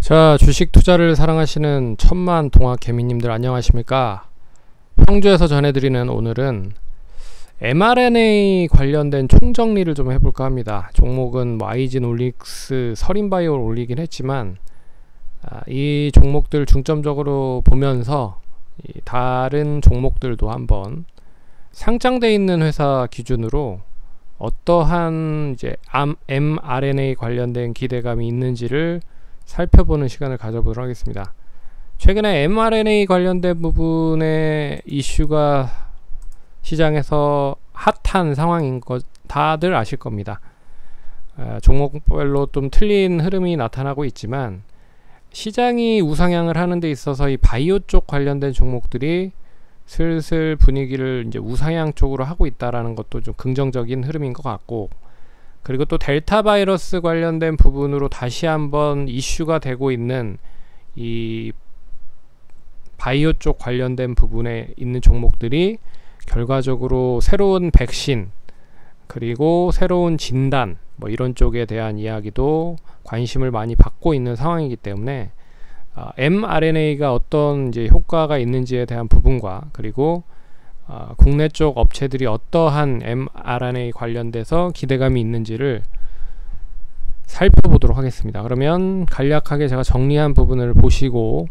자, 주식 투자를 사랑하시는 천만 동학 개미님들 안녕하십니까? 평주에서 전해드리는 오늘은 mRNA 관련된 총정리를 좀 해볼까 합니다. 종목은 아이진, 올릭스, 서린바이오를 올리긴 했지만 이 종목들 중점적으로 보면서 다른 종목들도 한번 상장되어 있는 회사 기준으로 어떠한 이제 mRNA 관련된 기대감이 있는지를 살펴보는 시간을 가져보도록 하겠습니다. 최근에 mRNA 관련된 부분의 이슈가 시장에서 핫한 상황인 것 다들 아실 겁니다. 종목별로 좀 틀린 흐름이 나타나고 있지만 시장이 우상향을 하는 데 있어서 이 바이오 쪽 관련된 종목들이 슬슬 분위기를 이제 우상향 쪽으로 하고 있다라는 것도 좀 긍정적인 흐름인 것 같고, 그리고 또 델타 바이러스 관련된 부분으로 다시 한번 이슈가 되고 있는 이 바이오 쪽 관련된 부분에 있는 종목들이 결과적으로 새로운 백신 그리고 새로운 진단 뭐 이런 쪽에 대한 이야기도 관심을 많이 받고 있는 상황이기 때문에 mRNA가 어떤 이제 효과가 있는지에 대한 부분과 그리고 국내 쪽 업체들이 어떠한 mRNA 관련돼서 기대감이 있는지를 살펴보도록 하겠습니다. 그러면 간략하게 제가 정리한 부분을 보시고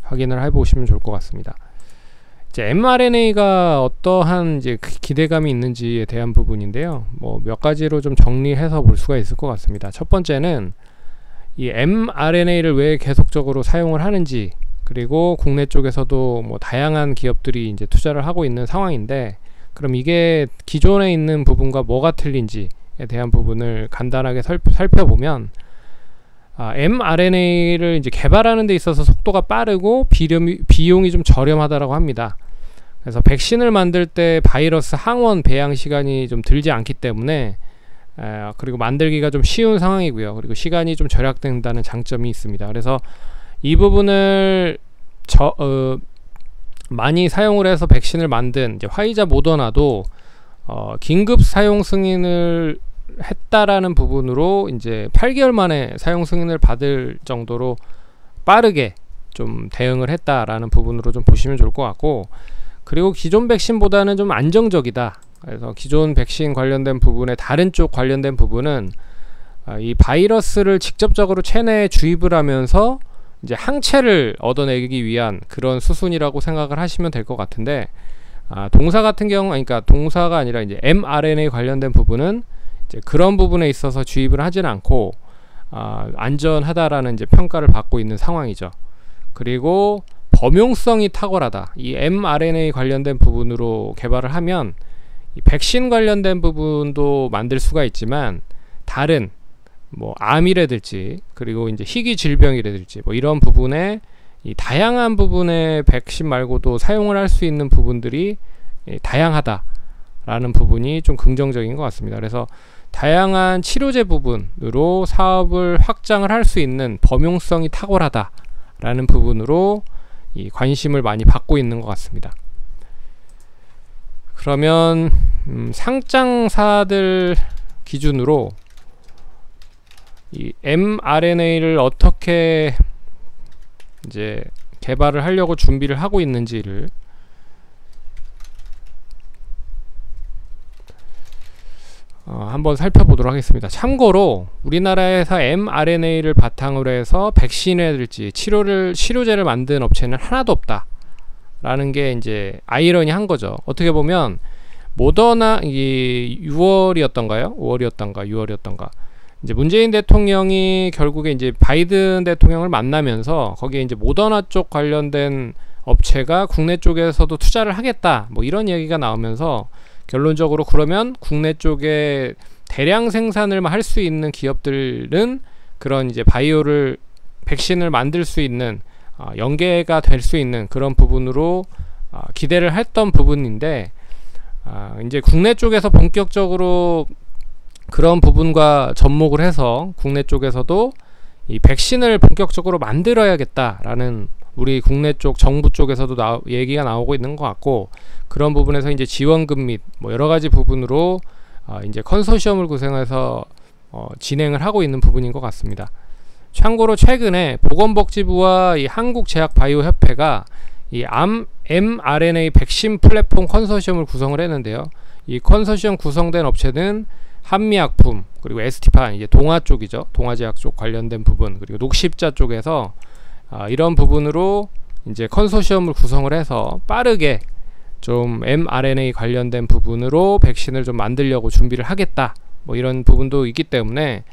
확인을 해보시면 좋을 것 같습니다. 이제 mRNA가 어떠한 이제 기대감이 있는지에 대한 부분인데요. 뭐 몇 가지로 좀 정리해서 볼 수가 있을 것 같습니다. 첫 번째는 이 mRNA를 왜 계속적으로 사용을 하는지, 그리고 국내 쪽에서도 뭐 다양한 기업들이 이제 투자를 하고 있는 상황인데, 그럼 이게 기존에 있는 부분과 뭐가 틀린지에 대한 부분을 간단하게 살펴보면 mRNA를 이제 개발하는 데 있어서 속도가 빠르고 비용이 좀 저렴하다라고 합니다. 그래서 백신을 만들 때 바이러스 항원 배양 시간이 좀 들지 않기 때문에 그리고 만들기가 좀 쉬운 상황이고요. 그리고 시간이 좀 절약된다는 장점이 있습니다. 그래서 이 부분을 많이 사용을 해서 백신을 만든 이제 화이자, 모더나도 긴급 사용 승인을 했다라는 부분으로 이제 8개월 만에 사용 승인을 받을 정도로 빠르게 좀 대응을 했다라는 부분으로 좀 보시면 좋을 것 같고, 그리고 기존 백신보다는 좀 안정적이다. 그래서 기존 백신 관련된 부분에 다른 쪽 관련된 부분은 이 바이러스를 직접적으로 체내에 주입을 하면서 이제 항체를 얻어내기 위한 그런 수순이라고 생각을 하시면 될 것 같은데, 동사 같은 경우, 그러니까 동사가 아니라 이제 mRNA 관련된 부분은 이제 그런 부분에 있어서 주입을 하진 않고 안전하다라는 이제 평가를 받고 있는 상황이죠. 그리고 범용성이 탁월하다. 이 mRNA 관련된 부분으로 개발을 하면 이 백신 관련된 부분도 만들 수가 있지만 다른 뭐 암이라든지 그리고 이제 희귀 질병이라든지 뭐 이런 부분에 이 다양한 부분의 백신 말고도 사용을 할 수 있는 부분들이 다양하다라는 부분이 좀 긍정적인 것 같습니다. 그래서 다양한 치료제 부분으로 사업을 확장을 할 수 있는 범용성이 탁월하다라는 부분으로 이 관심을 많이 받고 있는 것 같습니다. 그러면 상장사들 기준으로 이 mRNA를 어떻게 이제 개발을 하려고 준비를 하고 있는지를 한번 살펴보도록 하겠습니다. 참고로 우리나라에서 mRNA를 바탕으로 해서 백신이라든지 치료제를 만든 업체는 하나도 없다 라는 게 이제 아이러니한 거죠. 어떻게 보면 모더나 이게 6월이었던가요? 5월이었던가 6월이었던가 이제 문재인 대통령이 결국에 이제 바이든 대통령을 만나면서 거기에 이제 모더나 쪽 관련된 업체가 국내 쪽에서도 투자를 하겠다 뭐 이런 얘기가 나오면서 결론적으로 그러면 국내 쪽에 대량 생산을 할 수 있는 기업들은 그런 이제 바이오를 백신을 만들 수 있는 연계가 될 수 있는 그런 부분으로 기대를 했던 부분인데, 이제 국내 쪽에서 본격적으로 그런 부분과 접목을 해서 국내 쪽에서도 이 백신을 본격적으로 만들어야겠다라는 우리 국내 쪽 정부 쪽에서도 얘기가 나오고 있는 것 같고, 그런 부분에서 이제 지원금 및 뭐 여러 가지 부분으로 이제 컨소시엄을 구성해서 진행을 하고 있는 부분인 것 같습니다. 참고로 최근에 보건복지부와 이 한국제약바이오협회가 이 mRNA 백신 플랫폼 컨소시엄을 구성을 했는데요. 이 컨소시엄 구성된 업체는 한미약품, 그리고 ST판, 이제 동아 쪽이죠. 동아제약 쪽 관련된 부분, 그리고 녹십자 쪽에서 이런 부분으로 이제 컨소시엄을 구성을 해서 빠르게 좀 mRNA 관련된 부분으로 백신을 좀 만들려고 준비를 하겠다, 뭐 이런 부분도 있기 때문에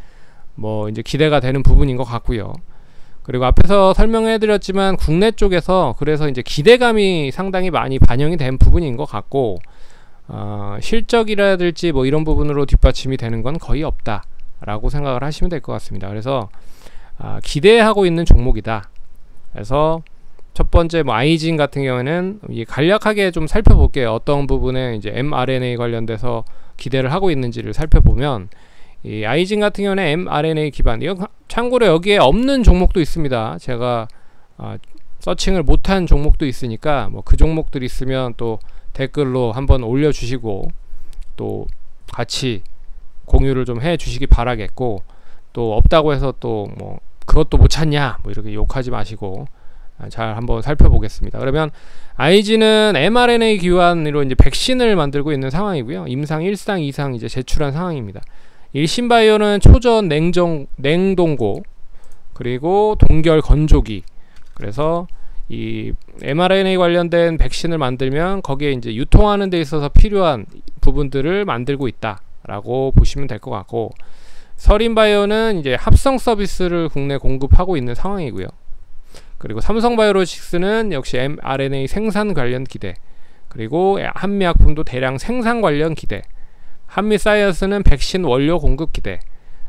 뭐 이제 기대가 되는 부분인 것 같고요. 그리고 앞에서 설명해 드렸지만 국내 쪽에서 그래서 이제 기대감이 상당히 많이 반영이 된 부분인 것 같고, 실적이라든지 뭐 이런 부분으로 뒷받침이 되는 건 거의 없다 라고 생각을 하시면 될 것 같습니다. 그래서 기대하고 있는 종목이다. 그래서 첫 번째 뭐 아이진 같은 경우에는 간략하게 좀 살펴볼게요. 어떤 부분에 이제 mRNA 관련돼서 기대를 하고 있는지를 살펴보면, 이 아이진 같은 경우는 mRNA 기반, 이거 참고로 여기에 없는 종목도 있습니다. 제가 서칭을 못한 종목도 있으니까 뭐 그 종목들 있으면 또 댓글로 한번 올려주시고 또 같이 공유를 좀 해주시기 바라겠고, 또 없다고 해서 또 뭐 그것도 못 찾냐 뭐 이렇게 욕하지 마시고 잘 한번 살펴보겠습니다. 그러면 아이진은 mRNA 기반으로 이제 백신을 만들고 있는 상황이고요. 임상 1상 2상 이제 제출한 상황입니다. 일신바이오는 초전 냉동고, 그리고 동결 건조기. 그래서 이 mRNA 관련된 백신을 만들면 거기에 이제 유통하는 데 있어서 필요한 부분들을 만들고 있다라고 보시면 될 것 같고, 서린바이오는 이제 합성 서비스를 국내 공급하고 있는 상황이고요. 그리고 삼성바이오로직스는 역시 mRNA 생산 관련 기대, 그리고 한미약품도 대량 생산 관련 기대, 한미사이언스는 백신 원료 공급 기대,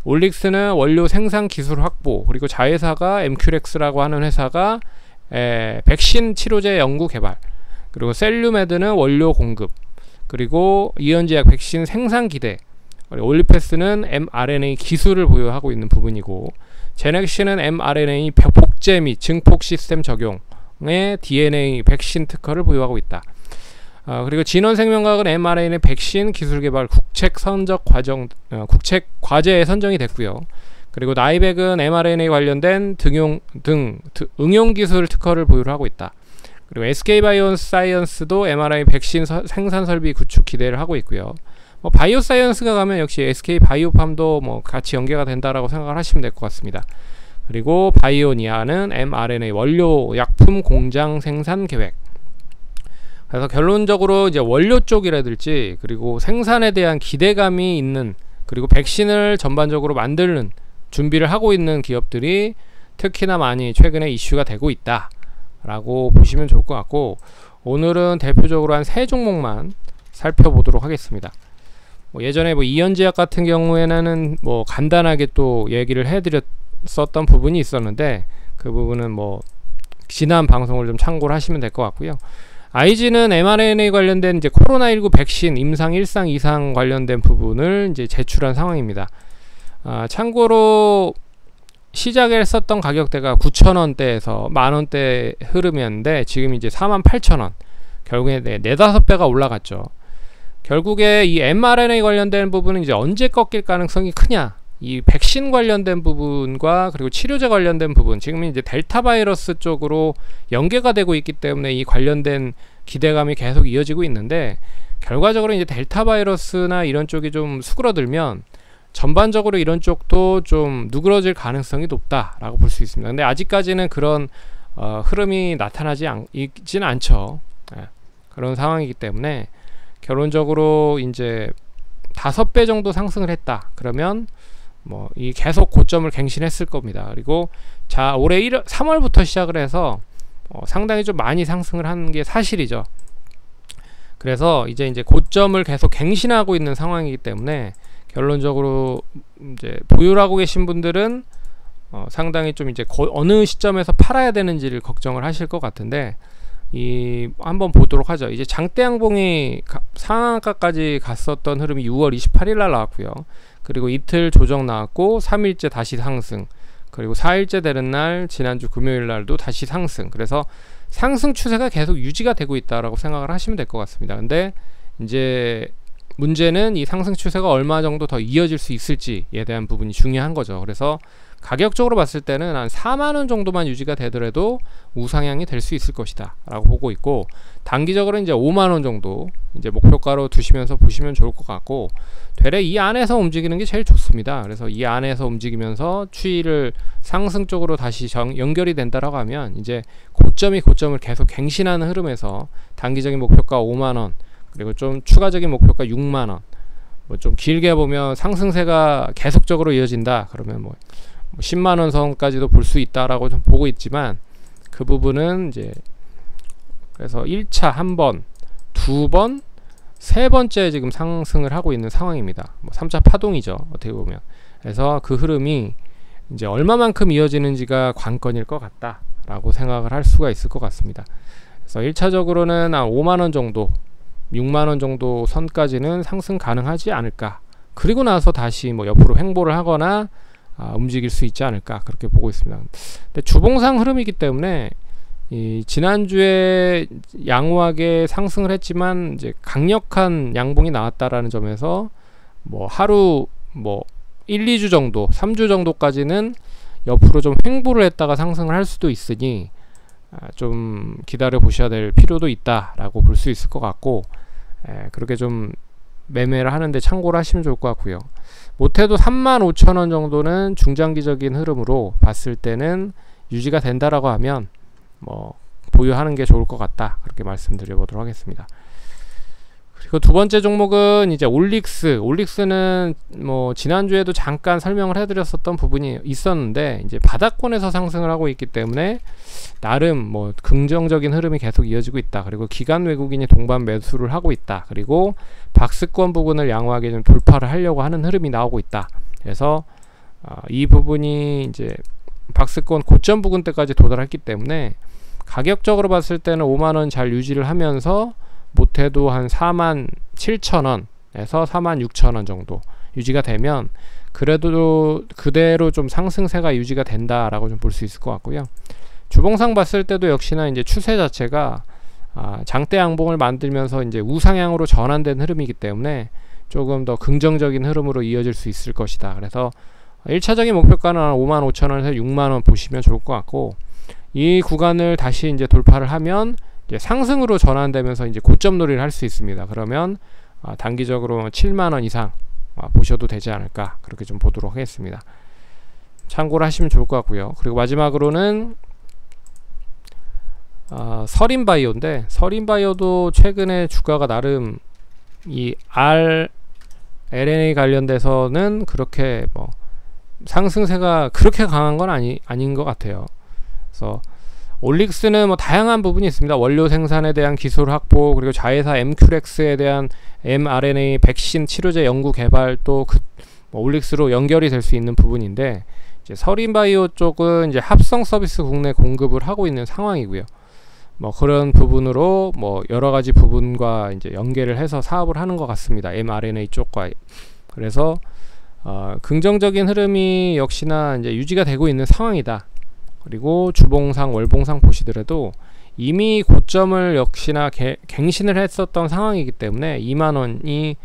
올릭스는 원료 생산 기술 확보, 그리고 자회사가 엠큐렉스라고 하는 회사가 백신 치료제 연구 개발, 그리고 셀류메드는 원료 공급, 그리고 이언제약 백신 생산 기대, 그리고 올리패스는 mRNA 기술을 보유하고 있는 부분이고, 제넥시는 mRNA 복제 및 증폭 시스템 적용의 DNA 백신 특허를 보유하고 있다. 그리고 진원생명과학은 mRNA 백신 기술 개발 국책 과제에 선정이 됐고요. 그리고 나이백은 mRNA 관련된 응용 기술 특허를 보유를 하고 있다. 그리고 SK바이오사이언스도 mRNA 백신 생산 설비 구축 기대를 하고 있고요. 뭐 바이오사이언스가 가면 역시 SK바이오팜도 뭐 같이 연계가 된다라고 생각을 하시면 될 것 같습니다. 그리고 바이오니아는 mRNA 원료 약품 공장 생산 계획. 그래서 결론적으로 이제 원료 쪽이라든지, 그리고 생산에 대한 기대감이 있는, 그리고 백신을 전반적으로 만드는 준비를 하고 있는 기업들이 특히나 많이 최근에 이슈가 되고 있다 라고 보시면 좋을 것 같고, 오늘은 대표적으로 한 3종목만 살펴보도록 하겠습니다. 뭐 예전에 뭐 이언제약 같은 경우에는 뭐 간단하게 또 얘기를 해드렸었던 부분이 있었는데, 그 부분은 뭐 지난 방송을 좀 참고를 하시면 될 것 같고요. 아이진은 mRNA 관련된 이제 코로나19 백신 임상 1상 2상 관련된 부분을 이제 제출한 상황입니다. 참고로 시작에 했었던 가격대가 9,000원대에서 만원대 흐름이었는데 지금 이제 48,000원, 결국에 4-5배가 올라갔죠. 결국에 이 mRNA 관련된 부분은 이제 언제 꺾일 가능성이 크냐, 이 백신 관련된 부분과 그리고 치료제 관련된 부분, 지금 이제 델타 바이러스 쪽으로 연계가 되고 있기 때문에 이 관련된 기대감이 계속 이어지고 있는데, 결과적으로 이제 델타 바이러스나 이런 쪽이 좀 수그러들면 전반적으로 이런 쪽도 좀 누그러질 가능성이 높다라고 볼 수 있습니다. 근데 아직까지는 그런 흐름이 나타나지 있지는 않죠. 그런 상황이기 때문에 결론적으로 이제 5배 정도 상승을 했다 그러면 뭐 이 계속 고점을 갱신했을 겁니다. 그리고 자, 올해 3월부터 시작을 해서 상당히 좀 많이 상승을 한 게 사실이죠. 그래서 이제 고점을 계속 갱신하고 있는 상황이기 때문에 결론적으로 이제 보유를 하고 계신 분들은 상당히 좀 이제 어느 시점에서 팔아야 되는지를 걱정을 하실 것 같은데, 한번 보도록 하죠. 이제 장대양봉이 상한가까지 갔었던 흐름이 6월 28일 날 나왔고요. 그리고 이틀 조정 나왔고 3일째 다시 상승, 그리고 4일째 되는 날 지난주 금요일 날도 다시 상승. 그래서 상승 추세가 계속 유지가 되고 있다라고 생각을 하시면 될 것 같습니다. 근데 이제 문제는 이 상승 추세가 얼마 정도 더 이어질 수 있을지에 대한 부분이 중요한 거죠. 그래서 가격적으로 봤을 때는 한 4만원 정도만 유지가 되더라도 우상향이 될 수 있을 것이다 라고 보고 있고, 단기적으로 이제 5만원 정도 이제 목표가로 두시면서 보시면 좋을 것 같고, 되레 이 안에서 움직이는 게 제일 좋습니다. 그래서 이 안에서 움직이면서 추이를 상승 쪽으로 다시 연결이 된다라고 하면 이제 고점이 고점을 계속 갱신하는 흐름에서 단기적인 목표가 5만원, 그리고 좀 추가적인 목표가 6만원, 뭐 좀 길게 보면 상승세가 계속적으로 이어진다 그러면 뭐 10만원 선까지도 볼 수 있다라고 좀 보고 있지만, 그 부분은 이제 그래서 1차 한 번, 두 번, 세 번째 지금 상승을 하고 있는 상황입니다. 뭐 3차 파동이죠, 어떻게 보면. 그래서 그 흐름이 이제 얼마만큼 이어지는지가 관건일 것 같다라고 생각을 할 수가 있을 것 같습니다. 그래서 1차적으로는 한 5만원 정도, 6만원 정도 선까지는 상승 가능하지 않을까. 그리고 나서 다시 뭐 옆으로 횡보를 하거나 움직일 수 있지 않을까, 그렇게 보고 있습니다. 근데 주봉상 흐름이기 때문에 이 지난주에 양호하게 상승을 했지만 이제 강력한 양봉이 나왔다라는 점에서 뭐 하루 뭐 1, 2주 정도, 3주 정도까지는 옆으로 좀 횡보를 했다가 상승을 할 수도 있으니 좀 기다려 보셔야 될 필요도 있다라고 볼 수 있을 것 같고, 그렇게 좀 매매를 하는데 참고를 하시면 좋을 것 같고요. 못해도 35,000원 정도는 중장기적인 흐름으로 봤을 때는 유지가 된다라고 하면 뭐 보유하는 게 좋을 것 같다, 그렇게 말씀드려 보도록 하겠습니다. 그리고 두 번째 종목은 이제 올릭스는 뭐 지난주에도 잠깐 설명을 해드렸었던 부분이 있었는데, 이제 바닥권에서 상승을 하고 있기 때문에 나름 뭐 긍정적인 흐름이 계속 이어지고 있다. 그리고 기관 외국인이 동반 매수를 하고 있다. 그리고 박스권 부분을 양호하게 좀 돌파를 하려고 하는 흐름이 나오고 있다. 그래서 이 부분이 이제 박스권 고점 부근 때까지 도달했기 때문에 가격적으로 봤을 때는 5만원 잘 유지를 하면서 못해도 한 47,000원에서 46,000원 정도 유지가 되면 그래도 그대로 좀 상승세가 유지가 된다라고 좀 볼 수 있을 것 같고요. 주봉상 봤을 때도 역시나 이제 추세 자체가 장대 양봉을 만들면서 이제 우상향으로 전환된 흐름이기 때문에 조금 더 긍정적인 흐름으로 이어질 수 있을 것이다. 그래서 1차적인 목표가는 55,000원에서 6만원 보시면 좋을 것 같고, 이 구간을 다시 이제 돌파를 하면 이제 상승으로 전환되면서 이제 고점 놀이를 할 수 있습니다. 그러면 단기적으로 7만원 이상 보셔도 되지 않을까, 그렇게 좀 보도록 하겠습니다. 참고를 하시면 좋을 것 같고요. 그리고 마지막으로는 서린바이오인데, 서린바이오도 최근에 주가가 나름 이 RNA 관련돼서는 그렇게 뭐 상승세가 그렇게 강한 건 아닌 것 같아요. 그래서 올릭스는 뭐 다양한 부분이 있습니다. 원료 생산에 대한 기술 확보, 그리고 자회사 엠큐렉스에 대한 mRNA 백신 치료제 연구 개발, 또 뭐 올릭스로 연결이 될 수 있는 부분인데, 이제 서린바이오 쪽은 이제 합성 서비스 국내 공급을 하고 있는 상황이고요. 뭐 그런 부분으로 뭐 여러 가지 부분과 이제 연계를 해서 사업을 하는 것 같습니다. mRNA 쪽과. 그래서 긍정적인 흐름이 역시나 이제 유지가 되고 있는 상황이다. 그리고 주봉상, 월봉상 보시더라도 이미 고점을 역시나 갱신을 했었던 상황이기 때문에 2만원이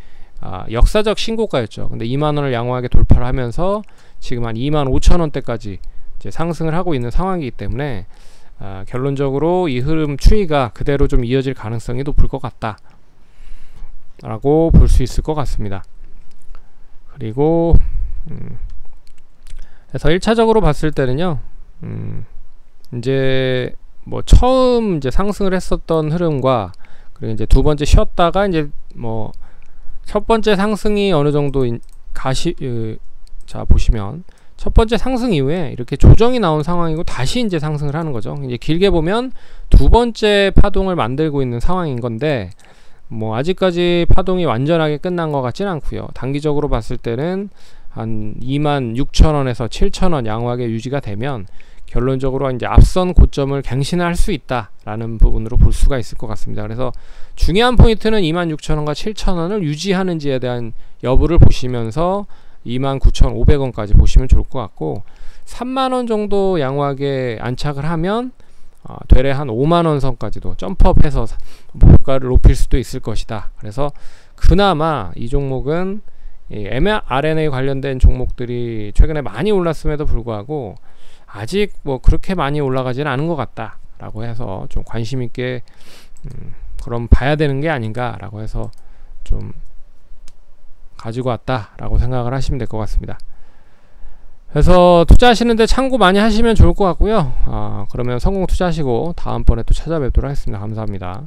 역사적 신고가였죠. 근데 2만원을 양호하게 돌파를 하면서 지금 한 25,000원대까지 이제 상승을 하고 있는 상황이기 때문에 결론적으로 이 흐름 추이가 그대로 좀 이어질 가능성이 높을 것 같다 라고 볼 수 있을 것 같습니다. 그리고 그래서 1차적으로 봤을 때는요, 이제 뭐 처음 이제 상승을 했었던 흐름과, 그리고 이제 두 번째 쉬었다가 이제 뭐 첫 번째 상승이 어느 정도 자 보시면 첫 번째 상승 이후에 이렇게 조정이 나온 상황이고 다시 이제 상승을 하는 거죠. 이제 길게 보면 두 번째 파동을 만들고 있는 상황인 건데, 뭐 아직까지 파동이 완전하게 끝난 것 같지는 않고요. 단기적으로 봤을 때는 한 26,000원에서 7,000원 양호하게 유지가 되면 결론적으로 이제 앞선 고점을 갱신할 수 있다라는 부분으로 볼 수가 있을 것 같습니다. 그래서 중요한 포인트는 26,000원과 7,000원을 유지하는지에 대한 여부를 보시면서 29,500원까지 보시면 좋을 것 같고, 3만원 정도 양호하게 안착을 하면 되레 한 5만원 선까지도 점프업해서 목표가를 높일 수도 있을 것이다. 그래서 그나마 이 종목은 이 mRNA 관련된 종목들이 최근에 많이 올랐음에도 불구하고 아직 뭐 그렇게 많이 올라가지는 않은 것 같다 라고 해서 좀 관심 있게 그럼 봐야 되는 게 아닌가 라고 해서 좀 가지고 왔다 라고 생각을 하시면 될 것 같습니다. 그래서 투자하시는데 참고 많이 하시면 좋을 것 같고요. 그러면 성공 투자하시고 다음번에 또 찾아뵙도록 하겠습니다. 감사합니다.